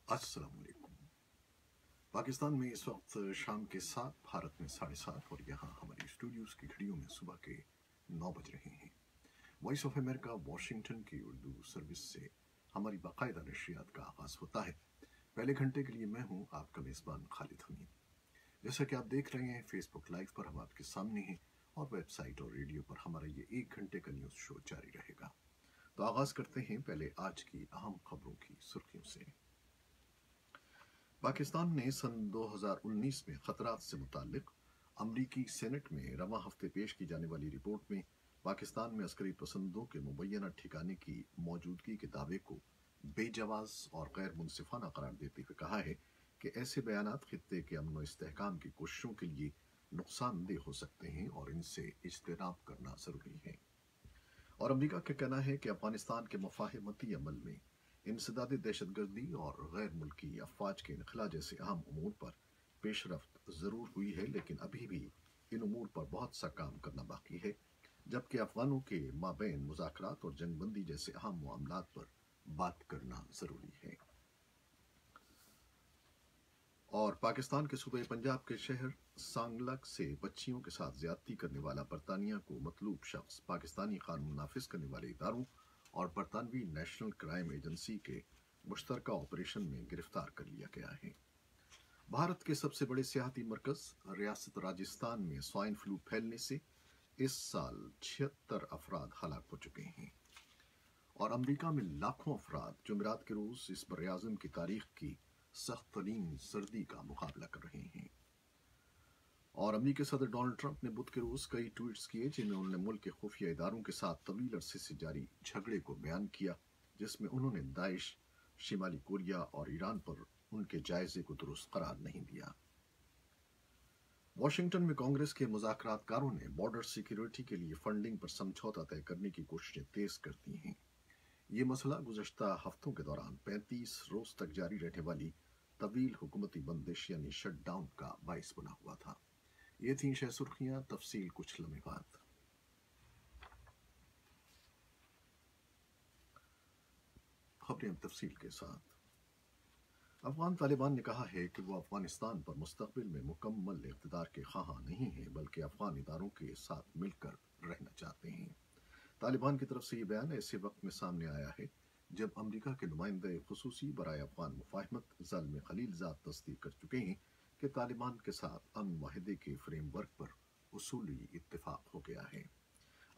अस्सलाम वालेकुम। पाकिस्तान में इस वक्त शाम के 7, भारत में 7:30 और यहाँ हमारी स्टूडियोज़ की घड़ियों में सुबह के 9 बज रहे हैं। वॉइस ऑफ अमेरिका वाशिंगटन की उर्दू सर्विस से हमारी बाकायदा नशरियात का आगाज़ होता है। पहले घंटे के लिए मैं हूँ आपका मेज़बान खालिद हमीद। जैसा कि आप देख रहे हैं, फेसबुक लाइव पर हम आपके सामने हैं और वेबसाइट और रेडियो पर हमारा ये 1 घंटे का न्यूज़ शो जारी रहेगा। तो आगाज़ करते हैं पहले आज की अहम खबरों की सुर्खियों से। पाकिस्तान ने सन 2019 में खतरात से मुताल्लिक अमरीकी सेनेट में रवां हफ्ते पेश की जाने वाली रिपोर्ट में पाकिस्तान में अस्करी पसंदों के मुबैना ठिकाने की मौजूदगी के दावे को बेजवाज़ और गैर मुनसिफाना करार देते हुए कहा है कि ऐसे बयानात खित्ते के अमन व इस्तेहकाम की कोशिशों के लिए नुकसानदेह हो सकते हैं और इनसे इज्तनाब करना ज़रूरी है। और अमरीका का कहना है कि अफगानिस्तान के मुफाहमती अमल में इंसदादी दहशतगर्दी और गैर मुल्की अफवाज के इनखला जैसे अहम उमूर पर पेशरफ्त ज़रूर हुई है, लेकिन अभी भी इन उमूर पर बहुत सा काम करना बाकी है, जबकि अफगानों के माबैन मुज़ाकरात और जंगबंदी जैसे अहम मामलात पर बात करना ज़रूरी है। और पाकिस्तान के सूबे पंजाब के शहर सांगलक से बच्चियों के साथ ज्यादती करने वाला बरतानिया को मतलूब शख्स पाकिस्तानी कानून नाफिज करने वाले इदारों और बरतानवी नेशनल क्राइम एजेंसी के मुश्तरका ऑपरेशन में गिरफ्तार कर लिया गया है। भारत के सबसे बड़े सियाहती मरकज रियासत राजस्थान में स्वाइन फ्लू फैलने से इस साल 76 अफराद हलाक हो चुके हैं और अमरीका में लाखों अफराद जुमेरात के रोज इस बरआज़म की तारीख की सख्त तरीन सर्दी का मुकाबला कर रहे हैं। और अमरीकी सदर डोनाल्ड ट्रंप ने बुध के रोज कई ट्वीट्स किए जिनमें उन्होंने मुल्क के खुफिया इदारों के साथ तवील अरसे से जारी झगड़े को बयान किया, जिसमें उन्होंने दाइश, शिमाली कोरिया और ईरान पर उनके जायजे को दुरुस्त करार नहीं दिया। वाशिंगटन में कांग्रेस के मुज़ाकरातकारों ने बॉर्डर सिक्योरिटी के लिए फंडिंग पर समझौता तय करने की कोशिशें तेज कर दी हैं। ये मसला गुज़श्ता हफ्तों के दौरान 35 रोज तक जारी रहने वाली तवील हुकूमती बंदिश यानी शट डाउन का बाइस बना हुआ था। ये थी शह सुर्खियां, तफसील कुछ लम्हे बाद। खबरें तफसील के साथ। अफगान तालिबान ने कहा है कि वो अफगानिस्तान पर मुस्तकबिल में मुकम्मल इक़्तिदार के ख़्वाह नहीं हैं, बल्कि अफगान इदारों के साथ मिलकर रहना चाहते हैं। तालिबान की तरफ से ये बयान ऐसे वक्त में सामने आया है जब अमरीका के नुमाइंदे खुसूसी बराए अफगान मुफाहमत ज़ल्म खलीलज़ाद तस्दीक कर चुके हैं कि तालिबान के साथ अमन माहिदे के फ्रेमवर्क पर उसूली इत्तेफाक हो गया है।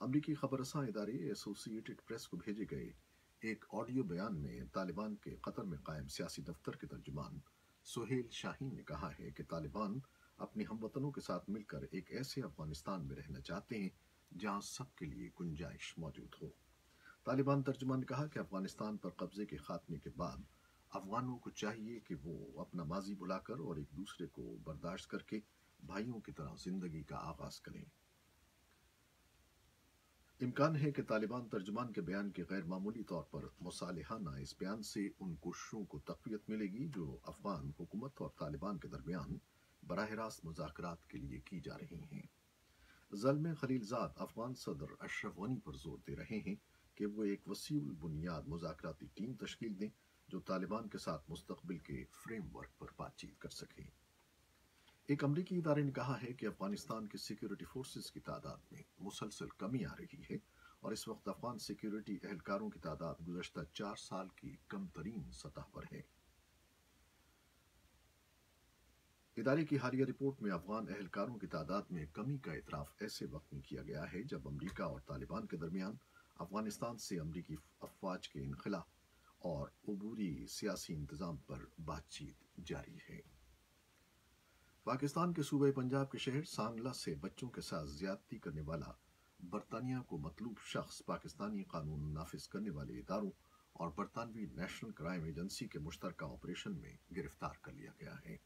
अमरीकी खबरसां इदारे एसोसिएटेड प्रेस को भेजे गए एक ऑडियो बयान में तालिबान के कतर में कायम सियासी दफ्तर के तर्जुमान सुहेल शाहीन ने कहा है कि तालिबान अपने हमवतनों के साथ मिलकर एक ऐसे अफगानिस्तान में रहना चाहते हैं जहां सबके लिए गुंजाइश मौजूद हो। तालिबान तर्जुमान ने कहा कि अफगानिस्तान पर कब्जे के खात्मे के बाद अफगानों को चाहिए कि वो अपना माजी बुलाकर और एक दूसरे को बर्दाश्त करके भाइयों की तरह जिंदगी का आगाज करें। इम्कान है कि तालिबान तर्जुमान के बयान के गैर मामूली तौर पर मुसालिहाना इस बयान से उन कोशिशों को तक़वियत मिलेगी जो अफगान हुकूमत और तालिबान के दरमियान बराह रास्त मुज़ाकरात के लिए की जा रही हैं। ज़ल्म खलीलज़ाद अफगान सदर अशरफ गनी पर जोर दे रहे हैं कि वो एक वसीउल बुनियाद मुज़ाकराती टीम तश्कील दें जो तालिबान के साथ मुस्तकबिल के फ्रेमवर्क पर बातचीत कर सके। एक अमरीकी इदारे ने कहा है कि अफगानिस्तान की सिक्योरिटी फोर्सेस की तादाद में मुसलसल कमी आ रही है और इस वक्त अफगान सिक्योरिटी एहलकारों की तादाद गुज़श्ता 4 साल की कम तरीन सतह पर है। इदारे की हालिया रिपोर्ट में अफगान एहलकारों की तादाद में कमी का इतराफ़ ऐसे वक्त में किया गया है जब अमरीका और तालिबान के दरमियान अफगानिस्तान से अमरीकी अफवाज के इनखला और अबूरी सियासी इंतज़ाम पर बातचीत जारी है। पाकिस्तान के सूबे पंजाब के शहर सांगला से बच्चों के साथ ज्यादती करने वाला बरतानिया को मतलूब शख्स पाकिस्तानी कानून नाफिज करने वाले इदारों और बरतानवी नेशनल क्राइम एजेंसी के मुश्तरका ऑपरेशन में गिरफ्तार कर लिया गया है।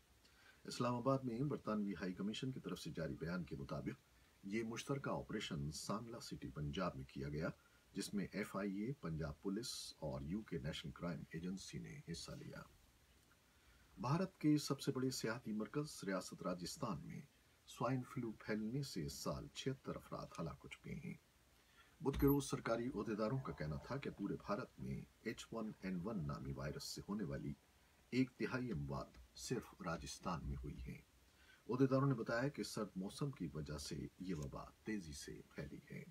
इस्लामाबाद में बरतानवी हाई कमीशन की तरफ से जारी बयान के मुताबिक ये मुश्तरका ऑपरेशन सांगला सिटी पंजाब में किया गया, जिसमें FIA, पंजाब पुलिस और UK नेशनल क्राइम एजेंसी ने हिस्सा लिया। भारत के सबसे बड़े सियाहती मरकज रियासत राजस्थान में स्वाइन फ्लू फैलने से इस साल 76 अफराद हलाक हो चुके हैं। बुध के रोज सरकारी ओहदेदारों का कहना था कि पूरे भारत में H1N1 नामी वायरस से होने वाली 1/3 अमवात सिर्फ राजस्थान में हुई हैं। अहदेदारों ने बताया कि सर्द मौसम की वजह से ये वबा तेजी से फैली है।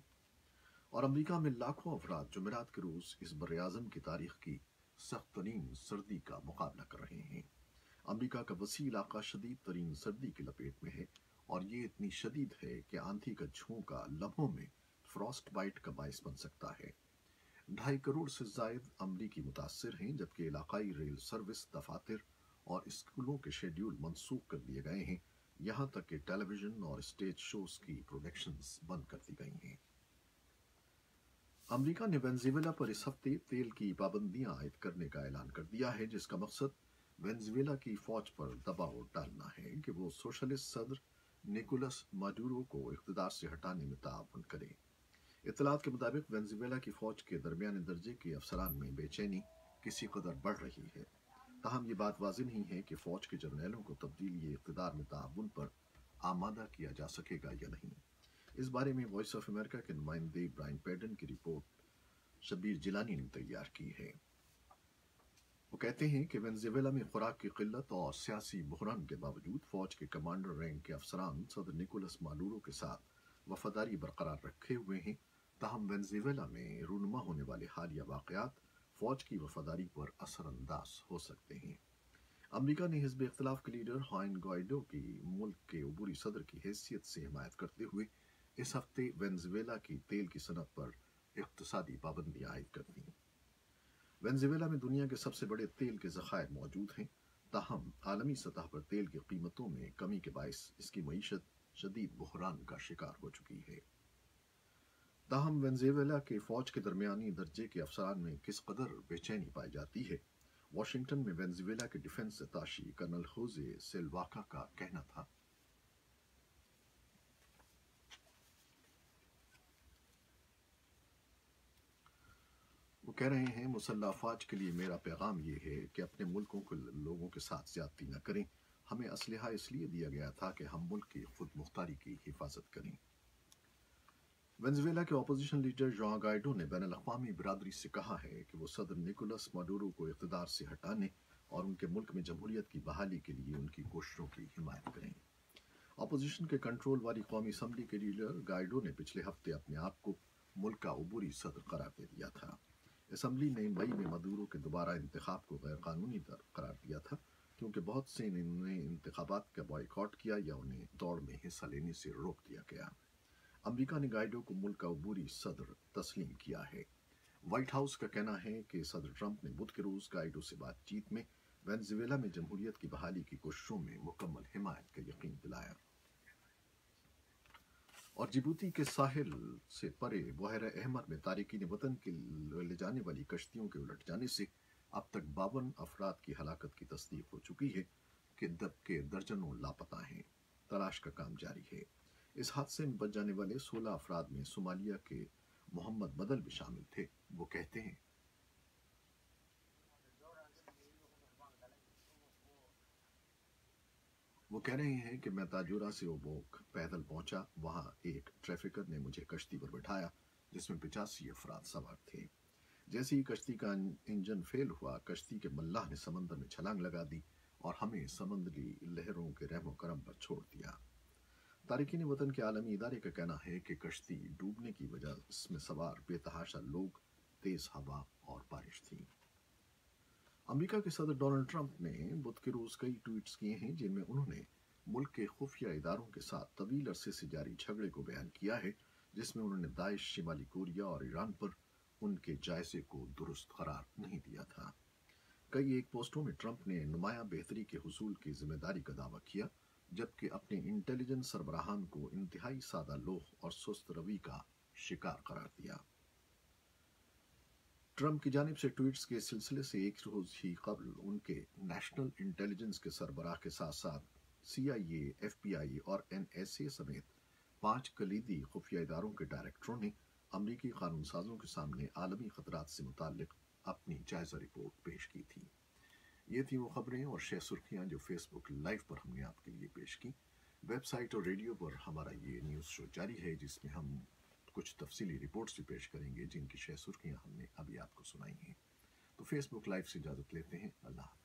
और अमेरिका में लाखों अफराद जुमेरात के रोज इस बर्र-ए-आज़म की तारीख की सख्त तरीन सर्दी का मुकाबला कर रहे हैं। अमेरिका का वसी इलाका शदीद तरीन सर्दी की लपेट में है और ये इतनी शदीद है कि आंधी का झोंका लम्हों में फ्रॉस्ट बाइट का बायस बन सकता है। 2.5 करोड़ से जायद अमरीकी मुतासर हैं, जबकि इलाकाई रेल सर्विस, दफातर और स्कूलों के शेड्यूल मनसूख कर दिए गए हैं। यहाँ तक कि टेलीविजन और स्टेज शोज की प्रोडक्शंस बंद कर दी गई हैं। अमेरिका ने वेनेजुएला पर इस हफ्ते तेल की पाबंदियां आयद करने का ऐलान कर दिया है, जिसका मकसद वेनेजुएला की फौज पर दबाव डालना है कि वो सोशलिस्ट सदर निकोलस माडुरो को इख्तिदार से हटाने में ताउन करे। इत्तलात के मुताबिक वेनेजुएला की फौज के दरमियाने दर्जे के अफसरान में बेचैनी किसी कदर बढ़ रही है। ताहम ये बात वाज़ेह नहीं है कि फौज के जर्नैलों को तब्दीली इख्तिदार में ताउन पर आमादा किया जा सकेगा या नहीं। इस बारे में वॉइस ऑफ अमेरिका के नुमाइंदे ब्रायन पैडन की रिपोर्ट शबीर जिलानी ने तैयार की है। वो कहते हैं कि वेनेजुएला में खुराक की किल्लत और सियासी बहरान के बावजूद फौज के कमांडर रैंक के अफसरान सदर निकोलस माडुरो के साथ वफादारी बरकरार रखे हुए हैं। ताहम वेनेजुएला में रूनुमा होने वाले हालिया वाक़यात फौज की वफादारी पर असरअंदाज हो सकते हैं। अमेरिका ने हिज़्ब इख्तिलाफ के लीडर हुआन ग्वाइडो की मुल्क के अबूरी सदर की हैसियत से हिमायत करते हुए इस हफ्ते वेनेजुएला की तेल की सनत पर इक़्तिसादी पाबंदियां आयद कर दी। वेनेजुएला में दुनिया के सबसे बड़े तेल के ज़खायर मौजूद हैं। ताहम आलमी सतह पर तेल की कीमतों में कमी के बायस इसकी मईशत शदीद बहरान का शिकार हो चुकी है। ताहम वेनेजुएला के फौज के दरमियानी दर्जे के अफसरान में किस कदर बेचैनी पाई जाती है। वाशिंगटन में वेनेजुएला के डिफेंस अताशी कर्नल होजे सिल्वाका का कहना था, वो कह रहे हैं, मुसल्लह अफवाज के लिए मेरा पैगाम ये है कि अपने मुल्कों के लोगों के साथ ज्यादती न करें। हमें असलहा इसलिए दिया गया था कि हम मुल्क की खुद मुख्तारी की हिफाजत करें। वेनेजुएला के अपोजिशन लीडर जुआन गाइडो ने बैनुल-अक़वामी बिरादरी से कहा है कि वो सदर निकोलस माडुरो को इक़्तिदार से हटाने और उनके मुल्क में जमहूरियत की बहाली के लिए उनकी कोशिशों की हिमायत करें। अपोजिशन के कंट्रोल वाली कौमी असम्बली के लीडर गाइडो ने पिछले हफ्ते अपने आप को मुल्क का अबूरी सदर करार दे दिया था। असम्बली ने मई में माडुरो के दोबारा इंतखाब को गैर कानूनी करार दिया था, क्योंकि बहुत से ने इंतखाबात का बॉयकॉट किया या उन्हें दौड़ में हिस्सा लेने से रोक दिया गया। अमेरिका ने गाइडो को मुल्क का अबूरी सदर तस्लीम किया है। व्हाइट हाउस का कहना है कि सदर ट्रंप ने बुध के रोज गाइडो से बातचीत में वेनेजुएला में जमहूरियत की बहाली की कोशिशों में मुकम्मल हिमायत का यकीन दिलाया। और जिबूती के साहिल से परे बहर अहमर में तारिकीन वतन के ले जाने वाली कश्तियों के उलट जाने से अब तक 52 अफराद की हलाकत की तस्दीक हो चुकी है कि दर्जनों लापता हैं। तलाश का काम जारी है। इस हादसे में बच जाने वाले 16 अफराद में सोमालिया के मोहम्मद बदल भी शामिल थे। वो कहते हैं, वो कह रहे हैं कि मैं ताजूरा से ओबोक पैदल पहुंचा। वहां एक ट्रैफिकर ने मुझे कश्ती पर बिठाया जिसमें 85 अफराद सवार थे। जैसे ही कश्ती का इंजन फेल हुआ, कश्ती के मल्लाह ने समंदर में छलांग लगा दी और हमें समुद्री लहरों के रहमो करम पर छोड़ दिया। तारिकीन वतन के आलमी इदारे का कहना है कि कश्ती डूबने की वजह इसमें सवार बेतहाशा लोग, तेज हवा और बारिश थी। अमेरिका के सदर डोनाल्ड ट्रंप ने बुध के रोज कई ट्वीट्स किए हैं जिनमें उन्होंने मुल्क के खुफिया इदारों के साथ तवील अरसे से जारी झगड़े को बयान किया है, जिसमें उन्होंने दाइश, शिमाली कोरिया और ईरान पर उनके जायजे को दुरुस्त करार नहीं दिया था। कई एक पोस्टों में ट्रंप ने नुमाया बेहतरी के हुसूल की जिम्मेदारी का दावा किया, जबकि अपने इंटेलिजेंस सरबराहान को इंतहाई सादा लोह और सुस्त रवि का शिकार करार दिया। ट्रंप की जानिब से ट्वीट्स के सिलसिले से एक रोज ही कबल उनके नेशनल इंटेलिजेंस के सरबराह के साथ साथ CIA, FBI और NSA समेत 5 कलीदी खुफिया इदारों के डायरेक्टरों ने अमरीकी कानून साजों के सामने आलमी खतरात से मुताल्लिक अपनी जायजा रिपोर्ट पेश की थी। ये थी वो खबरें और शह सुर्खियाँ जो फेसबुक लाइव पर हमने आपके लिए पेश की। वेबसाइट और रेडियो पर हमारा ये न्यूज़ शो जारी है, जिसमें हम कुछ तफसीली रिपोर्ट्स भी पेश करेंगे जिनकी शह सुर्खियाँ हमने अभी आपको सुनाई हैं। तो फेसबुक लाइव से इजाज़त लेते हैं। अल्लाह।